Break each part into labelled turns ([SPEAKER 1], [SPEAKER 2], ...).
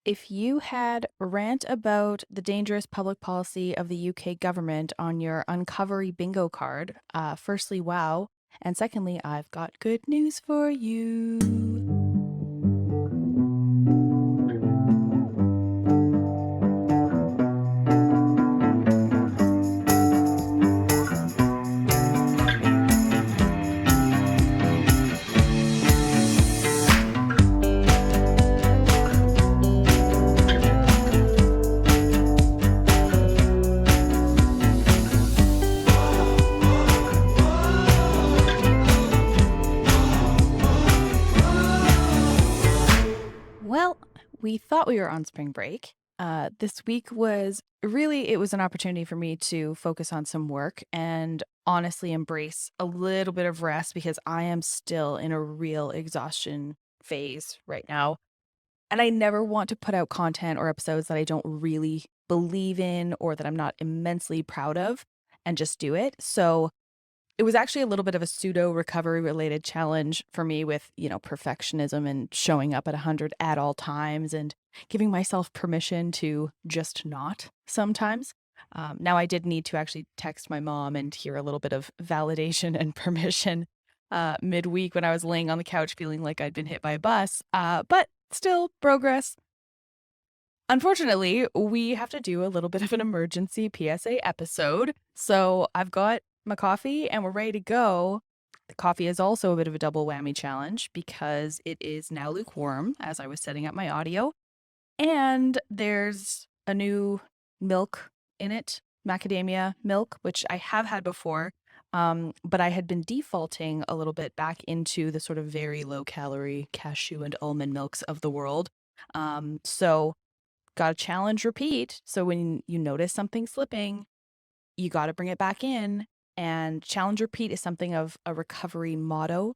[SPEAKER 1] If you had rant about the dangerous public policy of the UK government on your Uncovery bingo card, firstly, wow. And secondly, I've got good news for you. Well, we thought we were on spring break. This week it was an opportunity for me to focus on some work and honestly embrace a little bit of rest because I am still in a real exhaustion phase right now. And I never want to put out content or episodes that I don't really believe in or that I'm not immensely proud of and just do it. So it was actually a little bit of a pseudo recovery related challenge for me with, perfectionism and showing up at 100 at all times and giving myself permission to just not sometimes. Now, I did need to actually text my mom and hear a little bit of validation and permission midweek when I was laying on the couch feeling like I'd been hit by a bus. But still, progress. Unfortunately, we have to do a little bit of an emergency PSA episode. So I've got my coffee and we're ready to go. The coffee is also a bit of a double whammy challenge because it is now lukewarm as I was setting up my audio. And there's a new milk in it, macadamia milk, which I have had before. But I had been defaulting a little bit back into the sort of very low calorie cashew and almond milks of the world. So got to challenge repeat. So when you notice something slipping, you got to bring it back in. And challenge repeat is something of a recovery motto.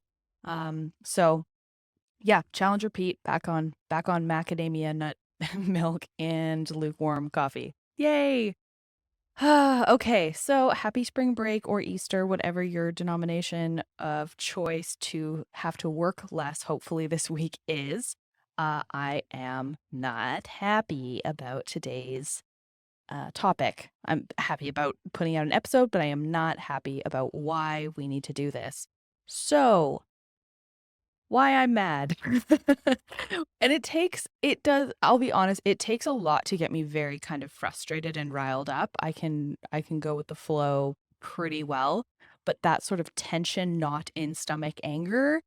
[SPEAKER 1] So yeah, challenge repeat back on macadamia nut milk and lukewarm coffee. Yay! Okay, so happy spring break or Easter, whatever your denomination of choice to have to work less, hopefully this week is. I am not happy about today's topic. I'm happy about putting out an episode, but I am not happy about why we need to do this. So, why I'm mad. And I'll be honest, it takes a lot to get me very kind of frustrated and riled up. I can go with the flow pretty well, but that sort of tension, not in stomach anger,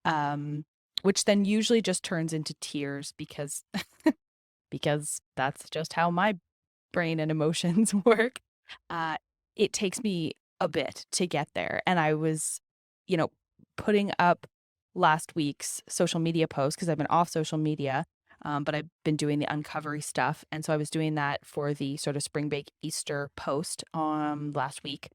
[SPEAKER 1] um, which then usually just turns into tears because that's just how my brain and emotions work. Uh, it takes me a bit to get there. And I was, putting up last week's social media post because I've been off social media, but I've been doing the Uncovery stuff. And so I was doing that for the sort of spring break Easter post last week.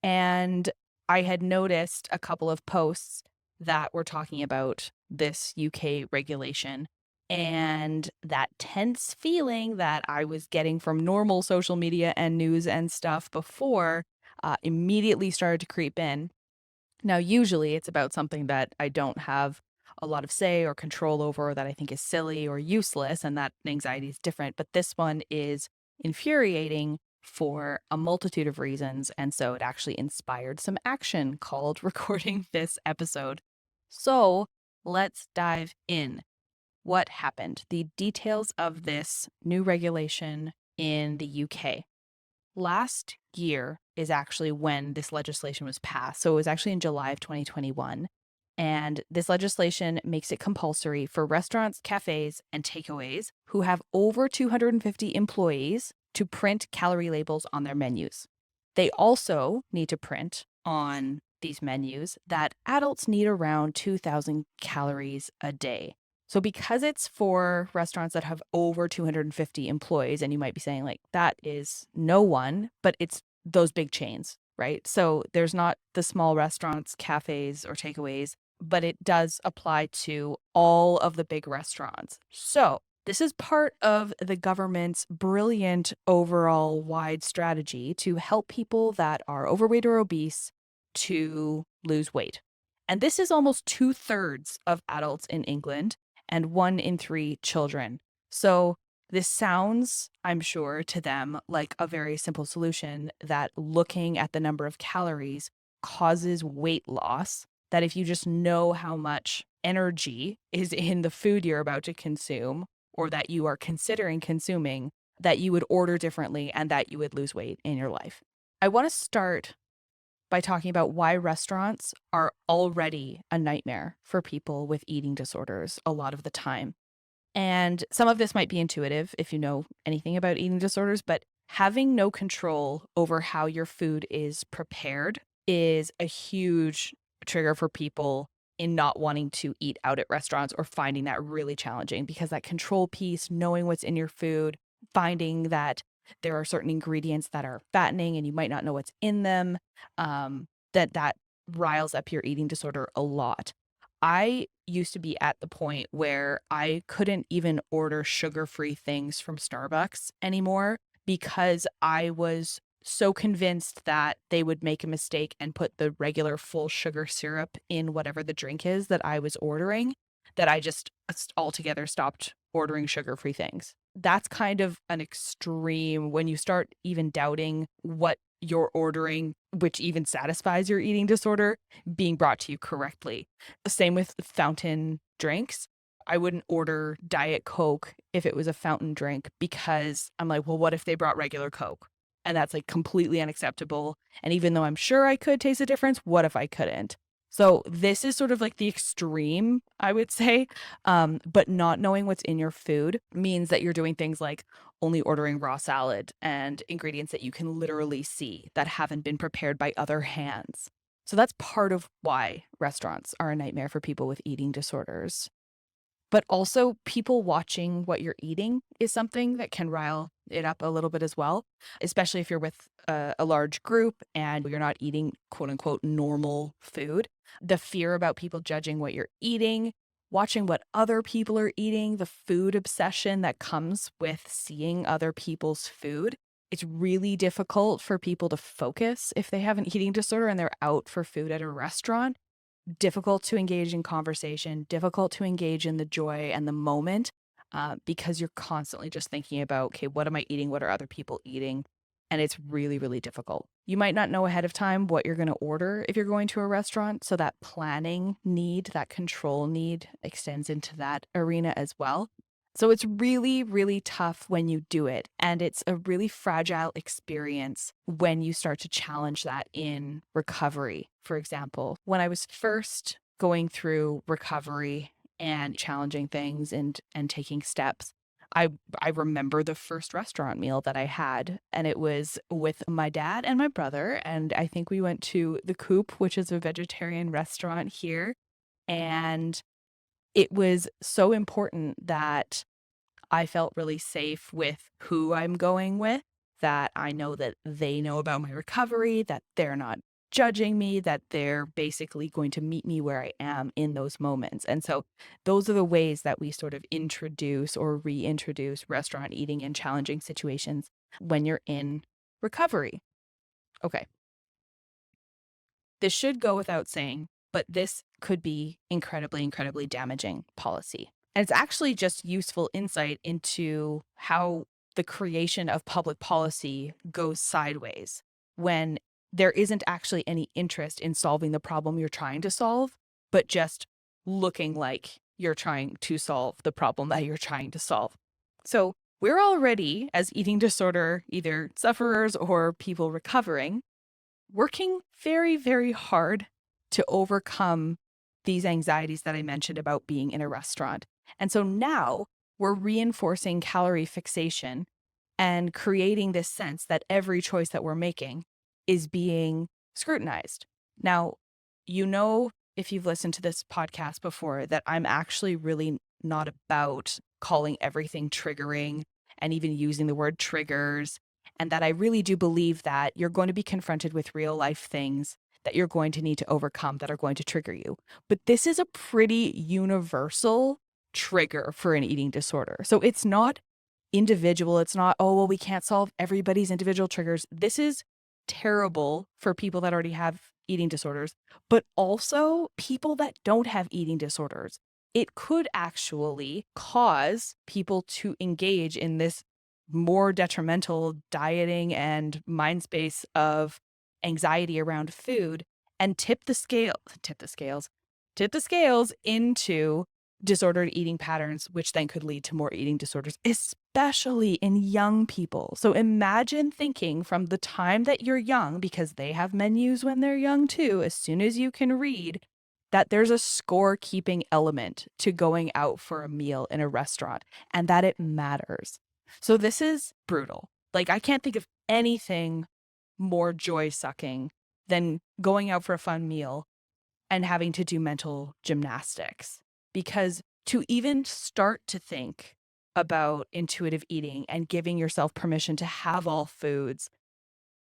[SPEAKER 1] And I had noticed a couple of posts that were talking about this UK regulation and that tense feeling that I was getting from normal social media and news and stuff before immediately started to creep in. Now, usually it's about something that I don't have a lot of say or control over, or that I think is silly or useless, and that anxiety is different. But this one is infuriating for a multitude of reasons. And so it actually inspired some action called recording this episode. So let's dive in. What happened? The details of this new regulation in the UK. Last year is actually when this legislation was passed. So it was actually in July of 2021. And this legislation makes it compulsory for restaurants, cafes, and takeaways who have over 250 employees to print calorie labels on their menus. They also need to print on these menus that adults need around 2,000 calories a day. So because it's for restaurants that have over 250 employees, and you might be saying like, that is no one, but it's those big chains, right? So there's not the small restaurants, cafes, or takeaways, but it does apply to all of the big restaurants. So this is part of the government's brilliant overall wide strategy to help people that are overweight or obese to lose weight. And this is almost 2/3 of adults in England and 1 in 3 children. So this sounds, I'm sure, to them like a very simple solution that looking at the number of calories causes weight loss. That if you just know how much energy is in the food you're about to consume or that you are considering consuming, that you would order differently and that you would lose weight in your life. I want to start by talking about why restaurants are already a nightmare for people with eating disorders a lot of the time. And some of this might be intuitive if you know anything about eating disorders, but having no control over how your food is prepared is a huge trigger for people in not wanting to eat out at restaurants or finding that really challenging because that control piece, knowing what's in your food, finding that there are certain ingredients that are fattening and you might not know what's in them, that riles up your eating disorder a lot. I used to be at the point where I couldn't even order sugar-free things from Starbucks anymore because I was so convinced that they would make a mistake and put the regular full sugar syrup in whatever the drink is that I was ordering, that I just altogether stopped ordering sugar-free things. That's kind of an extreme when you start even doubting what you're ordering, which even satisfies your eating disorder, being brought to you correctly. Same with fountain drinks. I wouldn't order Diet Coke if it was a fountain drink because I'm like, well, what if they brought regular Coke? And that's like completely unacceptable. And even though I'm sure I could taste a difference, what if I couldn't? So this is sort of like the extreme, I would say. But not knowing what's in your food means that you're doing things like only ordering raw salad and ingredients that you can literally see that haven't been prepared by other hands. So that's part of why restaurants are a nightmare for people with eating disorders. But also, people watching what you're eating is something that can rile it up a little bit as well, especially if you're with a large group and you're not eating quote unquote normal food. The fear about people judging what you're eating, watching what other people are eating, the food obsession that comes with seeing other people's food. It's really difficult for people to focus if they have an eating disorder and they're out for food at a restaurant, difficult to engage in conversation, difficult to engage in the joy and the moment because you're constantly just thinking about, okay, what am I eating? What are other people eating? And it's really, really difficult. You might not know ahead of time what you're going to order if you're going to a restaurant. So that planning need, that control need extends into that arena as well. So it's really, really tough when you do it. And it's a really fragile experience when you start to challenge that in recovery. For example, when I was first going through recovery and challenging things and taking steps, I remember the first restaurant meal that I had, and it was with my dad and my brother. And I think we went to the Coop, which is a vegetarian restaurant here. And it was so important that I felt really safe with who I'm going with, that I know that they know about my recovery, that they're not judging me, that they're basically going to meet me where I am in those moments. And so those are the ways that we sort of introduce or reintroduce restaurant eating in challenging situations when you're in recovery. Okay. This should go without saying, but this could be incredibly, incredibly damaging policy. And it's actually just useful insight into how the creation of public policy goes sideways when there isn't actually any interest in solving the problem you're trying to solve, but just looking like you're trying to solve the problem that you're trying to solve. So we're already, as eating disorder, either sufferers or people recovering, working very, very hard to overcome these anxieties that I mentioned about being in a restaurant. And so now we're reinforcing calorie fixation and creating this sense that every choice that we're making is being scrutinized. Now, you know, if you've listened to this podcast before, that I'm actually really not about calling everything triggering and even using the word triggers, and that I really do believe that you're going to be confronted with real life things that you're going to need to overcome that are going to trigger you. But this is a pretty universal trigger for an eating disorder. So it's not individual. It's not, oh, well, we can't solve everybody's individual triggers. This is terrible for people that already have eating disorders, but also people that don't have eating disorders. it could actually cause people to engage in this more detrimental dieting and mind space of anxiety around food and tip the scales into disordered eating patterns, which then could lead to more eating disorders, especially in young people. So imagine thinking from the time that you're young, because they have menus when they're young too, as soon as you can read, that there's a scorekeeping element to going out for a meal in a restaurant and that it matters. So this is brutal. Like, I can't think of anything more joy-sucking than going out for a fun meal and having to do mental gymnastics. Because to even start to think about intuitive eating and giving yourself permission to have all foods,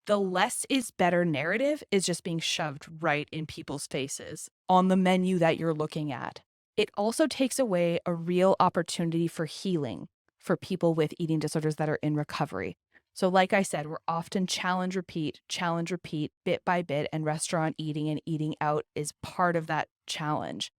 [SPEAKER 1] the less is better narrative is just being shoved right in people's faces on the menu that you're looking at. It also takes away a real opportunity for healing for people with eating disorders that are in recovery. So like I said, we're often challenge, repeat, bit by bit, and restaurant eating and eating out is part of that challenge.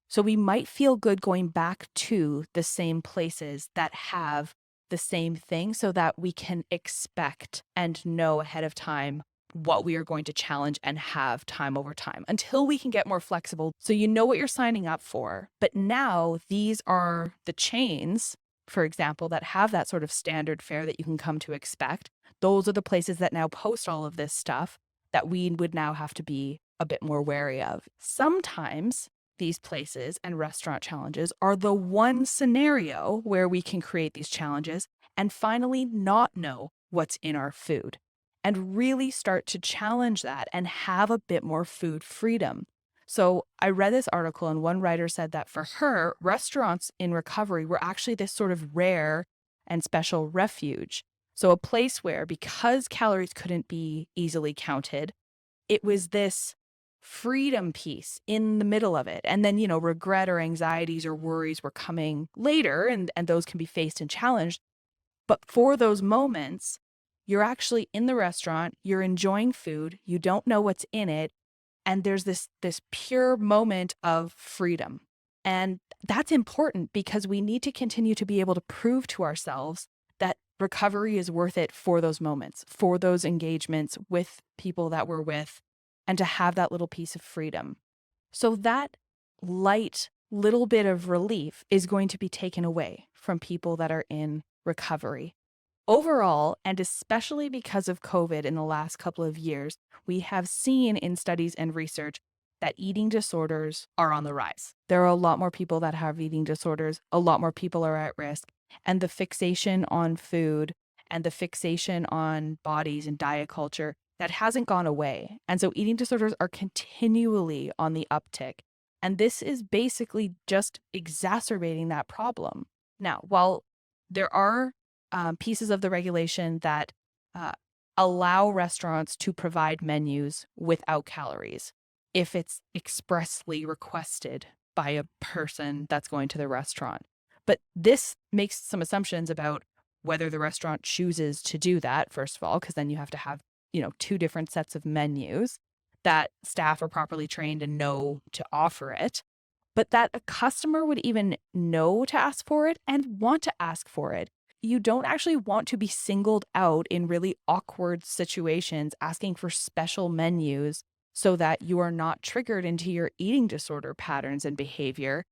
[SPEAKER 1] So we might feel good going back to the same places that have the same thing so that we can expect and know ahead of time what we are going to challenge and have time over time until we can get more flexible. So you know what you're signing up for. But now these are the chains, for example, that have that sort of standard fare that you can come to expect. Those are the places that now post all of this stuff that we would now have to be a bit more wary of. Sometimes these places and restaurant challenges are the one scenario where we can create these challenges and finally not know what's in our food and really start to challenge that and have a bit more food freedom. So I read this article and one writer said that for her, restaurants in recovery were actually this sort of rare and special refuge. So a place where, because calories couldn't be easily counted, it was this freedom piece in the middle of it. And then, regret or anxieties or worries were coming later, and those can be faced and challenged. But for those moments, you're actually in the restaurant, you're enjoying food, you don't know what's in it, and there's this pure moment of freedom. And that's important because we need to continue to be able to prove to ourselves that recovery is worth it for those moments, for those engagements with people that we're with, and to have that little piece of freedom. So that light little bit of relief is going to be taken away from people that are in recovery. Overall, and especially because of COVID in the last couple of years, we have seen in studies and research that eating disorders are on the rise. There are a lot more people that have eating disorders, a lot more people are at risk, and the fixation on food and the fixation on bodies and diet culture, that hasn't gone away. And so eating disorders are continually on the uptick. And this is basically just exacerbating that problem. Now, while there are pieces of the regulation that allow restaurants to provide menus without calories if it's expressly requested by a person that's going to the restaurant. But this makes some assumptions about whether the restaurant chooses to do that, first of all, because then you have to have, two different sets of menus that staff are properly trained and know to offer it, but that a customer would even know to ask for it and want to ask for it. You don't actually want to be singled out in really awkward situations asking for special menus so that you are not triggered into your eating disorder patterns and behavior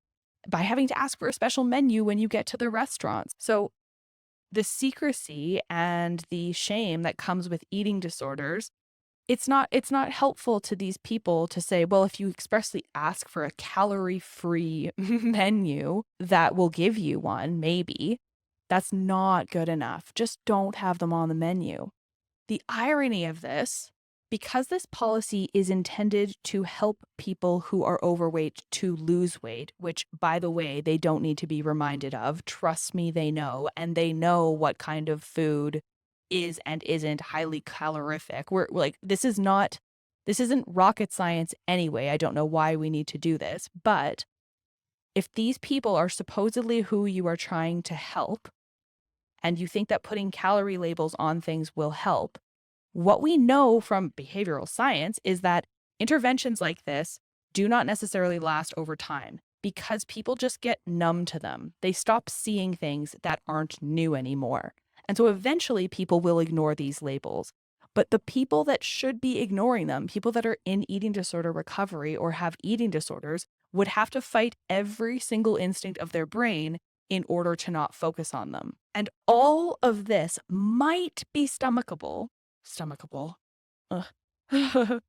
[SPEAKER 1] by having to ask for a special menu when you get to the restaurants. So the secrecy and the shame that comes with eating disorders, it's not helpful to these people to say, well, if you expressly ask for a calorie-free menu, that will give you one, maybe. That's not good enough. Just don't have them on the menu. The irony of this, because this policy is intended to help people who are overweight to lose weight, which, by the way, they don't need to be reminded of. Trust me, they know. And they know what kind of food is and isn't highly calorific. We're like, this isn't rocket science anyway. I don't know why we need to do this. But if these people are supposedly who you are trying to help, and you think that putting calorie labels on things will help, what we know from behavioral science is that interventions like this do not necessarily last over time because people just get numb to them. They stop seeing things that aren't new anymore. And so eventually people will ignore these labels. But the people that should be ignoring them, people that are in eating disorder recovery or have eating disorders, would have to fight every single instinct of their brain in order to not focus on them. And all of this might be stomachable. Ugh.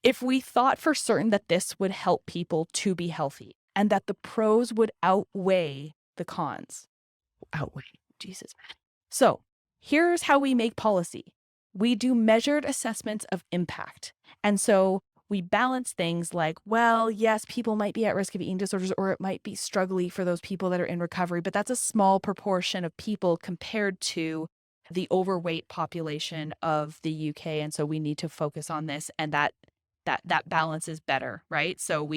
[SPEAKER 1] If we thought for certain that this would help people to be healthy and that the pros would outweigh the cons. Jesus. So here's how we make policy. We do measured assessments of impact. And so we balance things like, well, yes, people might be at risk of eating disorders, or it might be struggling for those people that are in recovery, but that's a small proportion of people compared to the overweight population of the UK. And so we need to focus on this, and that balance is better, right? So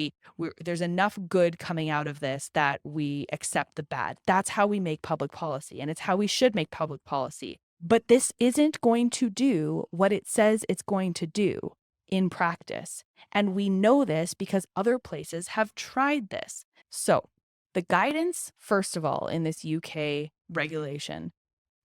[SPEAKER 1] there's enough good coming out of this that we accept the bad. That's how we make public policy, and it's how we should make public policy. But this isn't going to do what it says it's going to do in practice. And we know this because other places have tried this. So the guidance, first of all, in this UK regulation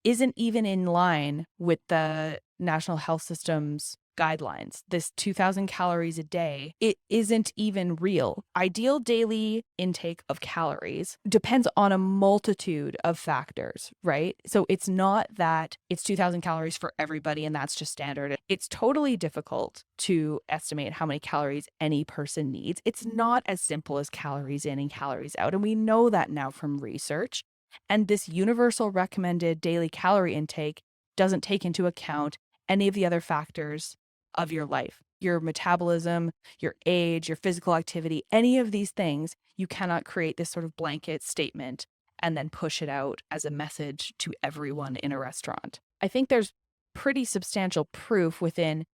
[SPEAKER 1] isn't even in line with the National Health System's guidelines. This 2,000 calories a day, it isn't even real. Ideal daily intake of calories depends on a multitude of factors, right? So it's not that it's 2,000 calories for everybody and that's just standard. It's totally difficult to estimate how many calories any person needs. It's not as simple as calories in and calories out. And we know that now from research. And this universal recommended daily calorie intake doesn't take into account any of the other factors of your life, your metabolism, your age, your physical activity, any of these things. You cannot create this sort of blanket statement and then push it out as a message to everyone in a restaurant. I think there's pretty substantial proof within,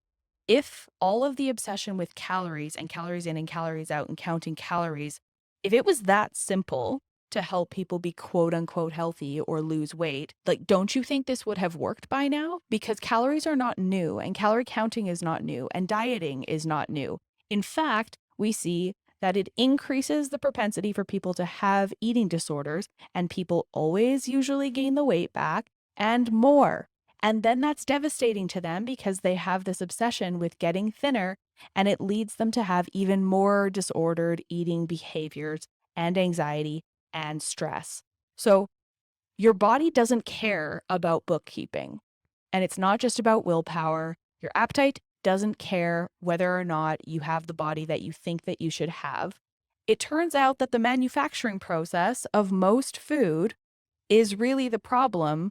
[SPEAKER 1] if all of the obsession with calories and calories in and calories out and counting calories, if it was that simple to help people be quote unquote healthy or lose weight, like, don't you think this would have worked by now? Because calories are not new, and calorie counting is not new, and dieting is not new. In fact, we see that it increases the propensity for people to have eating disorders, and people always usually gain the weight back and more. And then that's devastating to them because they have this obsession with getting thinner, and it leads them to have even more disordered eating behaviors and anxiety and stress. So your body doesn't care about bookkeeping, and it's not just about willpower. Your appetite doesn't care whether or not you have the body that you think that you should have. It turns out that the manufacturing process of most food is really the problem,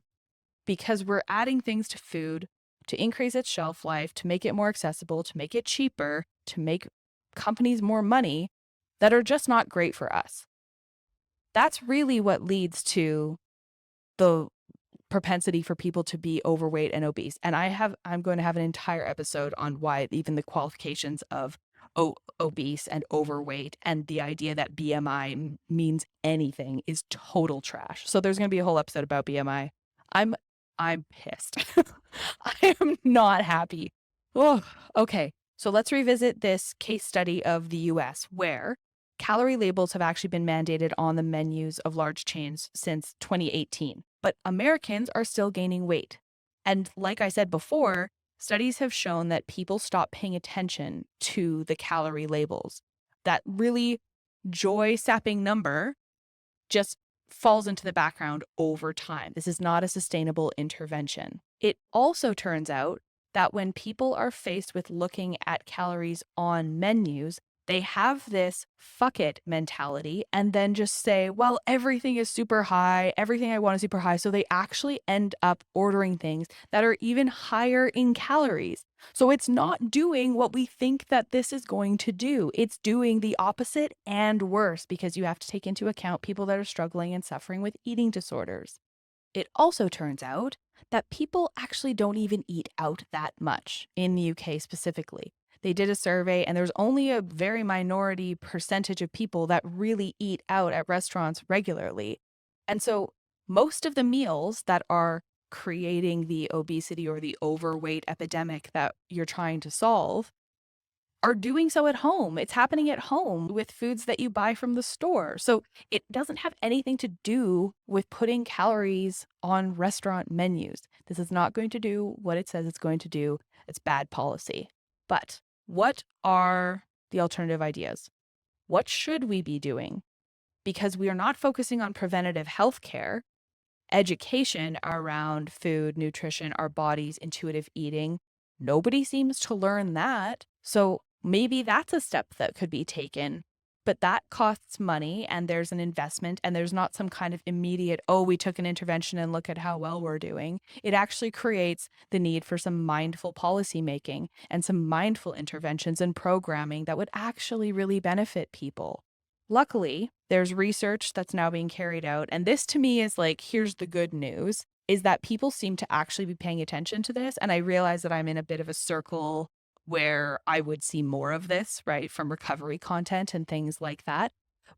[SPEAKER 1] because we're adding things to food to increase its shelf life, to make it more accessible, to make it cheaper, to make companies more money, that are just not great for us. That's really what leads to the propensity for people to be overweight and obese. And I'm going to have an entire episode on why even the qualifications of obese and overweight and the idea that BMI means anything is total trash. So there's going to be a whole episode about BMI. I'm pissed. I am not happy. Oh, okay. So let's revisit this case study of the US, where calorie labels have actually been mandated on the menus of large chains since 2018, but Americans are still gaining weight. And like I said before, studies have shown that people stop paying attention to the calorie labels. That really joy-sapping number just falls into the background over time. This is not a sustainable intervention. It also turns out that when people are faced with looking at calories on menus, they have this fuck it mentality and then just say, well, everything is super high. Everything I want is super high. So they actually end up ordering things that are even higher in calories. So it's not doing what we think that this is going to do. It's doing the opposite and worse, because you have to take into account people that are struggling and suffering with eating disorders. It also turns out that people actually don't even eat out that much in the UK specifically. They did a survey, and there's only a very minority percentage of people that really eat out at restaurants regularly. And so most of the meals that are creating the obesity or the overweight epidemic that you're trying to solve are doing so at home. It's happening at home with foods that you buy from the store. So it doesn't have anything to do with putting calories on restaurant menus. This is not going to do what it says it's going to do. It's bad policy. But what are the alternative ideas? What should we be doing? Because we are not focusing on preventative health care, education around food, nutrition, our bodies, intuitive eating. Nobody seems to learn that. So maybe that's a step that could be taken. But that costs money and there's an investment and there's not some kind of immediate, oh, we took an intervention and look at how well we're doing. It actually creates the need for some mindful policy making and some mindful interventions and programming that would actually really benefit people. Luckily, there's research that's now being carried out. And this to me is like, here's the good news, is that people seem to actually be paying attention to this. And I realize that I'm in a bit of a circle where I would see more of this, right, from recovery content and things like that.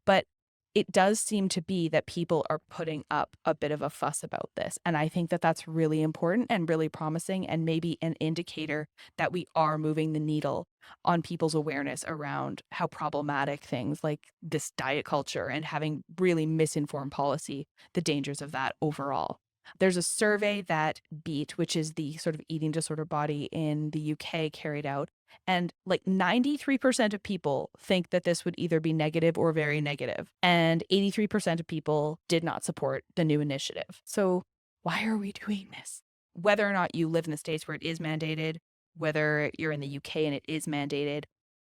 [SPEAKER 1] But it does seem to be that people are putting up a bit of a fuss about this. And I think that that's really important and really promising and maybe an indicator that we are moving the needle on people's awareness around how problematic things like this diet culture and having really misinformed policy, the dangers of that overall. There's a survey that Beat, which is the sort of eating disorder body in the UK, carried out. And like 93% of people think that this would either be negative or very negative. And 83% of people did not support the new initiative. So why are we doing this? Whether or not you live in the States where it is mandated, whether you're in the UK and it is mandated,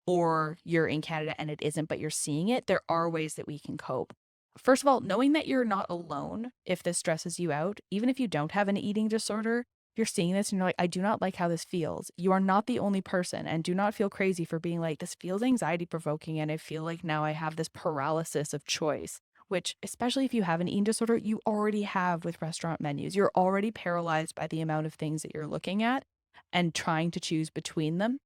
[SPEAKER 1] or you're in Canada and it isn't, but you're seeing it, there are ways that we can cope. First of all, knowing that you're not alone if this stresses you out, even if you don't have an eating disorder, you're seeing this and you're like, I do not like how this feels. You are not the only person, and do not feel crazy for being like, this feels anxiety provoking. And I feel like now I have this paralysis of choice, which, especially if you have an eating disorder, you already have with restaurant menus. You're already paralyzed by the amount of things that you're looking at and trying to choose between them,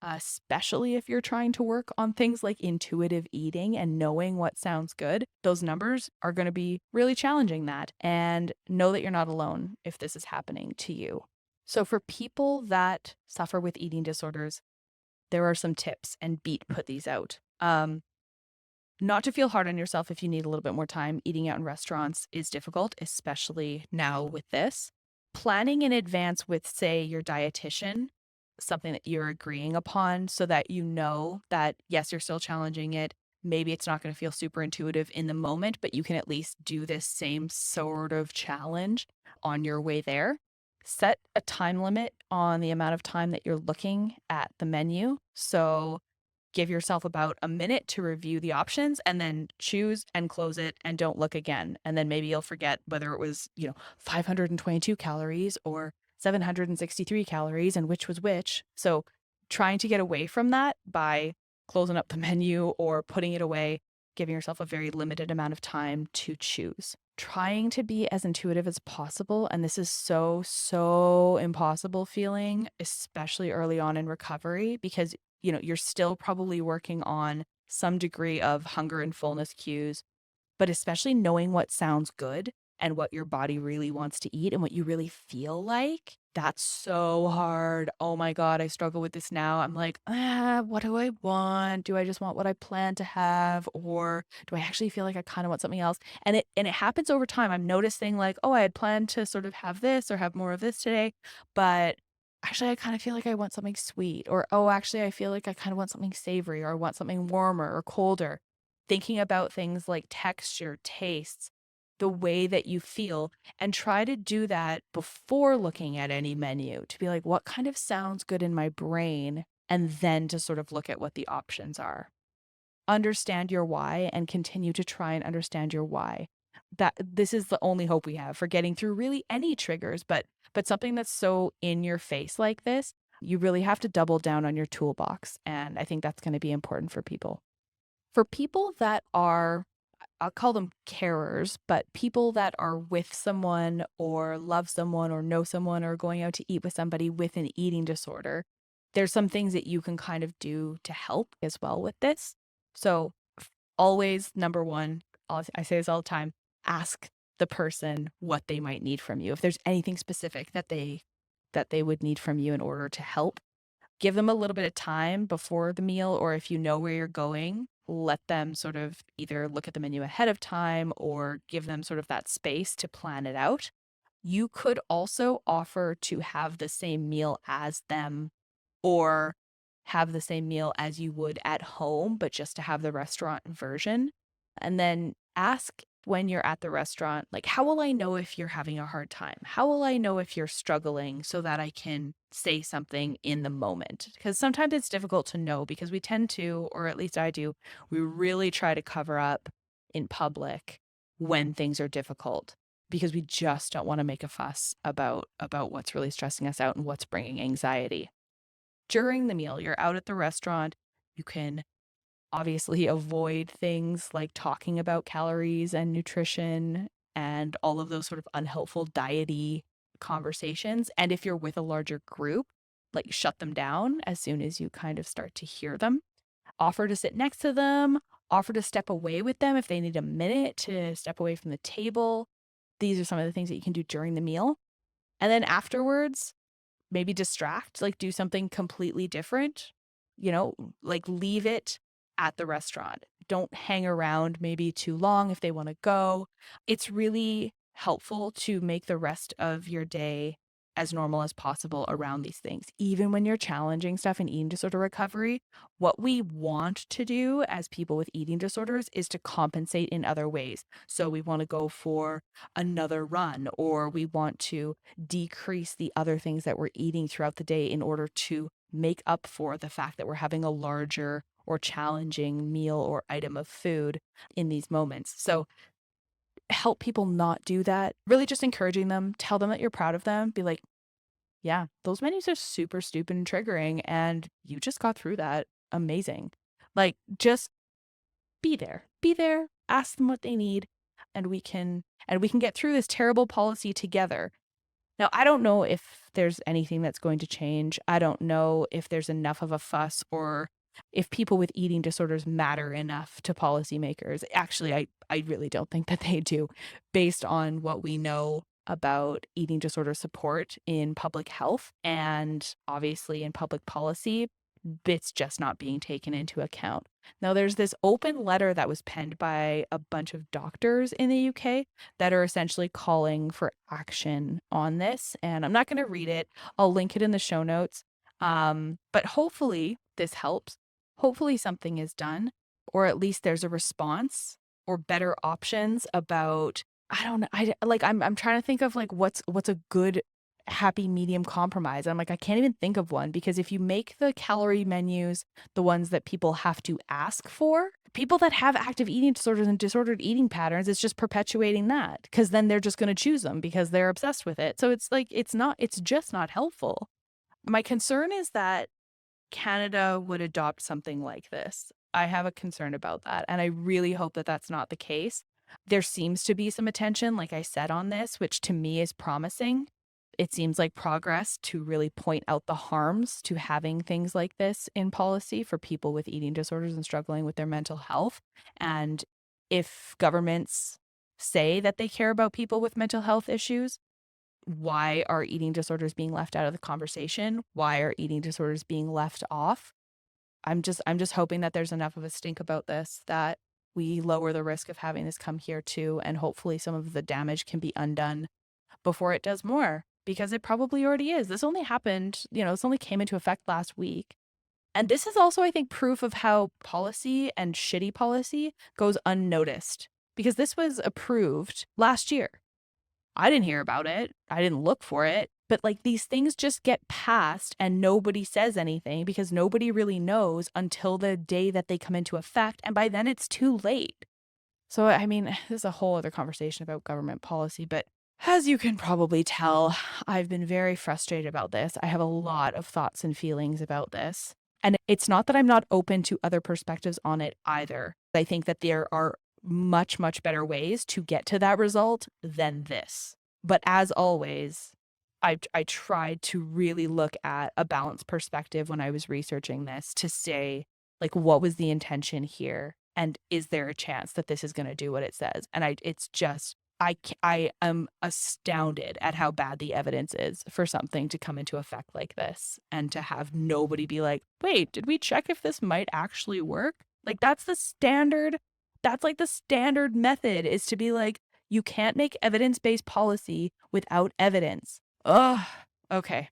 [SPEAKER 1] especially if you're trying to work on things like intuitive eating and knowing what sounds good. Those numbers are going to be really challenging that. And know that you're not alone if this is happening to you. So for people that suffer with eating disorders, there are some tips, and Beat put these out. Not to feel hard on yourself if you need a little bit more time. Eating out in restaurants is difficult, especially now with this. Planning in advance with, say, your dietitian, something that you're agreeing upon so that you know that, yes, you're still challenging it. Maybe it's not going to feel super intuitive in the moment, but you can at least do this same sort of challenge on your way there. Set a time limit on the amount of time that you're looking at the menu. So give yourself about a minute to review the options and then choose and close it and don't look again. And then maybe you'll forget whether it was, 522 calories or 763 calories and which was which. So trying to get away from that by closing up the menu or putting it away, giving yourself a very limited amount of time to choose. Trying to be as intuitive as possible. And this is so impossible feeling, especially early on in recovery, because you're still probably working on some degree of hunger and fullness cues, but especially knowing what sounds good and what your body really wants to eat and what you really feel like. That's so hard. Oh my God, I struggle with this now. I'm like, what do I want? Do I just want what I plan to have? Or do I actually feel like I kind of want something else? And it happens over time. I'm noticing like, oh, I had planned to sort of have this or have more of this today, but actually, I kind of feel like I want something sweet. Or, oh, actually, I feel like I kind of want something savory or I want something warmer or colder. Thinking about things like texture, tastes, the way that you feel, and try to do that before looking at any menu to be like, what kind of sounds good in my brain? And then to sort of look at what the options are. Understand your why and continue to try and understand your why. That this is the only hope we have for getting through really any triggers, but something that's so in your face like this, you really have to double down on your toolbox. And I think that's going to be important for people. For people that are, I'll call them carers, but people that are with someone or love someone or know someone or going out to eat with somebody with an eating disorder, there's some things that you can kind of do to help as well with this. So always, number one, I say this all the time, ask the person what they might need from you. If there's anything specific that they would need from you in order to help, give them a little bit of time before the meal, or if you know where you're going, let them sort of either look at the menu ahead of time or give them sort of that space to plan it out. You could also offer to have the same meal as them or have the same meal as you would at home, but just to have the restaurant version. And then ask when you're at the restaurant, like, how will I know if you're having a hard time? How will I know if you're struggling so that I can say something in the moment? Because sometimes it's difficult to know because we tend to, or at least I do, we really try to cover up in public when things are difficult because we just don't want to make a fuss about what's really stressing us out and what's bringing anxiety. During the meal, you're out at the restaurant, you can obviously avoid things like talking about calories and nutrition and all of those sort of unhelpful diety conversations. And if you're with a larger group, like shut them down as soon as you kind of start to hear them. Offer to sit next to them, offer to step away with them if they need a minute to step away from the table. These are some of the things that you can do during the meal. And then afterwards, maybe distract, like do something completely different, like leave it at the restaurant. Don't hang around maybe too long if they want to go. It's really helpful to make the rest of your day as normal as possible around these things. Even when you're challenging stuff in eating disorder recovery, what we want to do as people with eating disorders is to compensate in other ways. So we want to go for another run, or we want to decrease the other things that we're eating throughout the day in order to make up for the fact that we're having a larger or challenging meal or item of food in these moments. So help people not do that. Really just encouraging them, tell them that you're proud of them. Be like, yeah, those menus are super stupid and triggering, and you just got through that. Amazing. Like, just be there. Be there, ask them what they need, and we can get through this terrible policy together. Now, I don't know if there's anything that's going to change. I don't know if there's enough of a fuss or if people with eating disorders matter enough to policymakers. Actually, I really don't think that they do, based on what we know about eating disorder support in public health and obviously in public policy. It's just not being taken into account. Now, there's this open letter that was penned by a bunch of doctors in the UK that are essentially calling for action on this. And I'm not going to read it. I'll link it in the show notes. But hopefully this helps. Hopefully something is done, or at least there's a response or better options about, I don't know. I'm trying to think of like what's a good happy medium compromise. I'm like, I can't even think of one, because if you make the calorie menus the ones that people have to ask for, people that have active eating disorders and disordered eating patterns, it's just perpetuating that, because then they're just going to choose them because they're obsessed with it. So it's like, it's just not helpful. My concern is that Canada would adopt something like this. I have a concern about that, and I really hope that that's not the case. There seems to be some attention, like I said, on this, which to me is promising. It seems like progress to really point out the harms to having things like this in policy for people with eating disorders and struggling with their mental health. And if governments say that they care about people with mental health issues, why are eating disorders being left out of the conversation? Why are eating disorders being left off? I'm just hoping that there's enough of a stink about this that we lower the risk of having this come here too, and hopefully some of the damage can be undone before it does more, because it probably already is. This only happened, this only came into effect last week. And this is also, I think, proof of how policy and shitty policy goes unnoticed, because this was approved last year. I didn't hear about it. I didn't look for it. But like, these things just get passed and nobody says anything because nobody really knows until the day that they come into effect. And by then it's too late. So, I mean, this is a whole other conversation about government policy, but as you can probably tell, I've been very frustrated about this. I have a lot of thoughts and feelings about this. And it's not that I'm not open to other perspectives on it either. I think that there are much, much better ways to get to that result than this. But as always, I tried to really look at a balanced perspective when I was researching this to say, like, what was the intention here? And is there a chance that this is going to do what it says? And I am astounded at how bad the evidence is for something to come into effect like this, and to have nobody be like, wait, did we check if this might actually work? Like, that's the standard. That's like the standard method, is to be like, you can't make evidence-based policy without evidence. Ugh. Okay.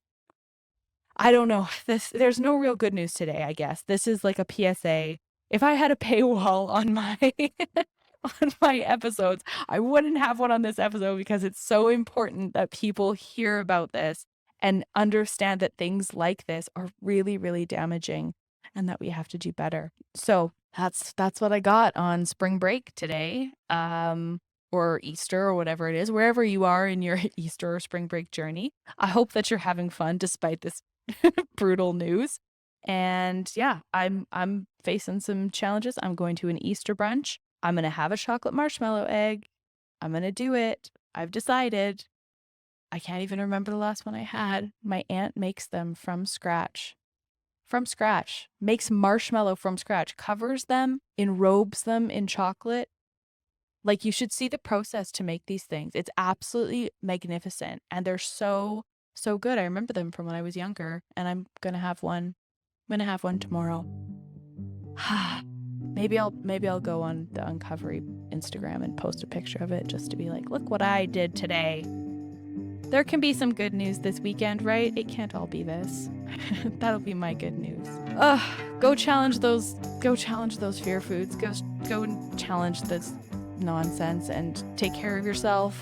[SPEAKER 1] I don't know. There's no real good news today, I guess. This is like a PSA. If I had a paywall on my on my episodes, I wouldn't have one on this episode, because it's so important that people hear about this and understand that things like this are really, really damaging, and that we have to do better. So that's what I got on spring break today. Or Easter, or whatever it is, wherever you are in your Easter or spring break journey. I hope that you're having fun despite this brutal news. And yeah, I'm facing some challenges. I'm going to an Easter brunch. I'm going to have a chocolate marshmallow egg. I'm going to do it. I've decided. I can't even remember the last one I had. My aunt makes them from scratch. From scratch. Makes marshmallow from scratch. Covers them, enrobes them in chocolate. Like, you should see the process to make these things. It's absolutely magnificent. And they're so, so good. I remember them from when I was younger, and I'm going to have one. I'm going to have one tomorrow. Maybe I'll go on the Uncovery Instagram and post a picture of it, just to be like, look what I did today. There can be some good news this weekend, right? It can't all be this. That'll be my good news. Go challenge those fear foods. Go and challenge this nonsense, and take care of yourself.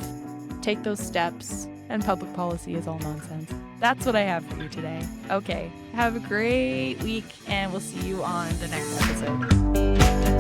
[SPEAKER 1] Take those steps. And public policy is all nonsense. That's what I have for you today. Okay, have a great week, and we'll see you on the next episode.